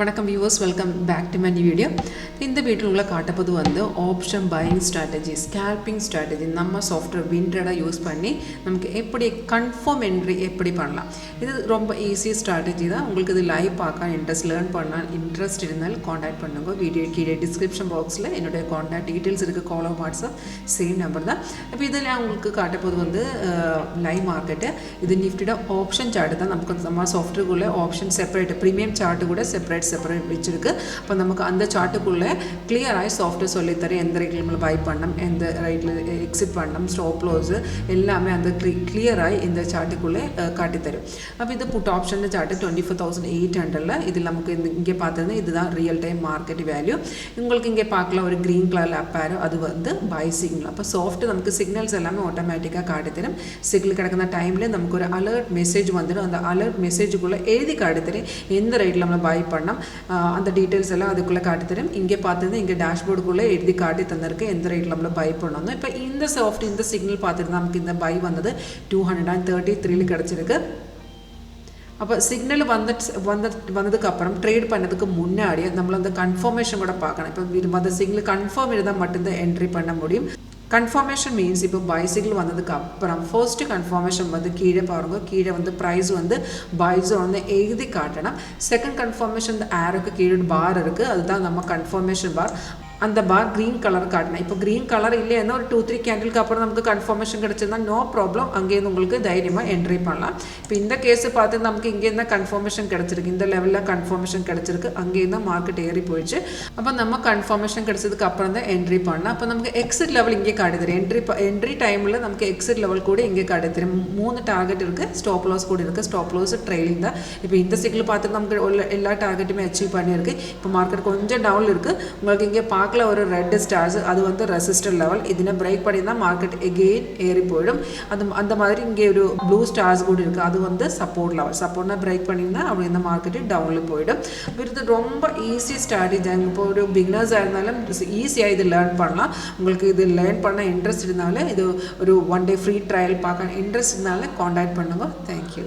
வணக்கம் viewers, welcome back to my new video. இந்த வீட்டில் உள்ள காட்டப்போது வந்து option buying strategy, scalping strategy நம்ம சாஃப்ட்வேர் வின்ட்ரடாக யூஸ் பண்ணி நமக்கு எப்படி கன்ஃபார்ம் என்ட்ரி எப்படி பண்ணலாம். இது ரொம்ப ஈஸி ஸ்ட்ராட்டஜி தான். உங்களுக்கு இது லைவ் பார்க்க லேர்ன் பண்ண இன்ட்ரெஸ்ட் இருந்தால் காண்டாக்ட் பண்ணுங்க. வீடியோ கீழே டிஸ்கிரிப்ஷன் பாக்ஸில் என்னுடைய காண்டாக்ட் டீட்டெயில்ஸ் இருக்குது. கால் வாட்ஸ்அப் சேம் நம்பர் தான். இப்போ இதில் உங்களுக்கு காட்டப்போது வந்து லைவ் மார்க்கெட்டு. இது நிஃப்டியோட ஆப்ஷன் சார்ட்டு தான். நமக்கு நம்ம சாஃப்ட்வேருக்குள்ளே ஆப்ஷன் செப்பரேட், ப்ரீமியம் சார்ட்டு கூட செப்பரேட் வச்சிருக்கு. அப்போ நமக்கு அந்த சார்ட்டுக்குள்ளே கிளியராக சாஃப்ட்வேர் சொல்லித்தரேன். எந்த ரேட்டில் நம்ம பை பண்ணணும், எந்த ரேட்டில் எக்ஸிட் பண்ணணும், ஸ்டாப் லாஸு எல்லாமே அந்த கிளியராக இந்த சார்ட்டுக்குள்ளே காட்டித்தரும். அப்போ இது புட் ஆப்ஷன் சார்ட்டு 24,800. இதில் நமக்கு இங்கே பார்த்தது இதுதான் ரியல் டைம் மார்க்கெட் வேல்யூ. உங்களுக்கு இங்கே பார்க்கலாம் ஒரு க்ரீன் கலர் அப்பாரோ, அது வந்து பை சிக்னல். அப்போ சாஃப்ட் நமக்கு சிக்னல்ஸ் எல்லாமே ஆட்டோமேட்டிக்காக காட்டித்தரும். சிக்னல் கிடக்கிற டைமில் நமக்கு ஒரு அலர்ட் மெசேஜ் வந்துடும். அந்த அலர்ட் மெசேஜுக்குள்ளே எழுதி காட்டித்தரும் எந்த ரேட்டில் நம்ம பை பண்ணோம், அந்த டீட்டெயில்ஸ் எல்லாம் அதுக்குள்ளே காட்டி தரும். இங்கே பார்த்தது இங்கே டேஷ்போர்டுக்குள்ளே எழுதி காட்டி தந்திருக்கு எந்த ரேட்டில் நம்மள பை பண்ணணும். இப்போ இந்த சாஃப்ட் இந்த சிக்னல் பார்த்துட்டு நமக்கு இந்த பை வந்தது 233 கிடச்சிருக்கு. அப்போ சிக்னல் வந்ததுக்கு அப்புறம் ட்ரேட் பண்ணதுக்கு முன்னாடி நம்மள அந்த கன்ஃபர்மேஷன் கூட பார்க்கணும். இப்போ அந்த சிக்னல் கன்ஃபார்ம் இருந்தால் மட்டும்தான் என்ட்ரி பண்ண முடியும். கன்ஃபர்மேஷன் மீன்ஸ் இப்போ பை சிக்னல் வந்ததுக்கு அப்புறம் ஃபர்ஸ்ட்டு கன்ஃபர்மேஷன் வந்து கீழே பாருங்க, கீழே வந்து ப்ரைஸ் வந்து பை ஜோன் எழுதி காட்டணும். செகண்ட் கன்ஃபர்மேஷன் இந்த ஆரோக்கு கீழே பார் இருக்குது, அதுதான் நம்ம கன்ஃபர்மேஷன் பார். அந்த பார் க்ரீன் கலர் காட்டினேன். இப்போ க்ரீன் கலர் இல்லைன்னா ஒரு 2-3 கேண்டிலுக்கு அப்புறம் நமக்கு கன்ஃபர்மேஷன் கிடச்சிருந்தா நோ ப்ராப்ளம், அங்கேருந்து உங்களுக்கு தைரியமாக என்ட்ரி பண்ணலாம். இப்போ இந்த கேஸை பார்த்து நமக்கு இங்கேருந்து கன்ஃபர்மேஷன் கிடச்சிருக்கு, இந்த லெவலில் கன்ஃபர்மேஷன் கிடச்சிருக்கு, அங்கேருந்து மார்க்கெட் ஏறி போயிடுச்சு. அப்போ நம்ம கன்ஃபர்மேஷன் கிடச்சதுக்கு அப்புறம் தான் என்ட்ரி பண்ணலாம். அப்போ நமக்கு எக்ஸிட் லெவல் இங்கே காட்டுது. என்ட்ரி டைமில் நமக்கு எக்ஸிட் லெவல் கூட இங்கே காட்டுது. 3 டார்கெட் இருக்குது, ஸ்டாப் லாஸ் கூட இருக்குது. ஸ்டாப் லாஸ் ட்ரெயிலிங் தான். இப்போ இந்த சிக்னல் பார்த்து நமக்கு எல்லா டார்கெட்டுமே அச்சீவ் பண்ணியிருக்கு. இப்போ மார்க்கெட் கொஞ்சம் டவுன் இருக்குது. உங்களுக்கு இங்கே பார்க்கல ஒரு ரெட் ஸ்டார்ஸ், அது வந்து ரெசிஸ்டர் லெவல். இதுனா பிரேக் பண்ணி தான் மார்க்கெட் எகெயின் ஏறி போயிடும். அந்த மாதிரி இங்கே ஒரு ப்ளூ ஸ்டார்ஸ் கூட இருக்குது, அது வந்து சப்போர்ட் லெவல். சப்போர்ட்னா பிரேக் பண்ணியிருந்தால் அப்படி இந்த மார்க்கெட்டு டவுனில் போயிடும். இது ரொம்ப ஈஸி ஸ்ட்ராட்டஜி. இப்போ ஒரு பிகினர்ஸாக இருந்தாலும் ஈஸியாக இது லேர்ன் பண்ணலாம். உங்களுக்கு இது லேர்ன் பண்ண இன்ட்ரெஸ்ட் இருந்தாலும் இது ஒரு 1 டே ஃப்ரீ ட்ரையல் பார்க்க இன்ட்ரெஸ்ட் இருந்தாலும் காண்டாக்ட் பண்ணுங்க. தேங்க்யூ.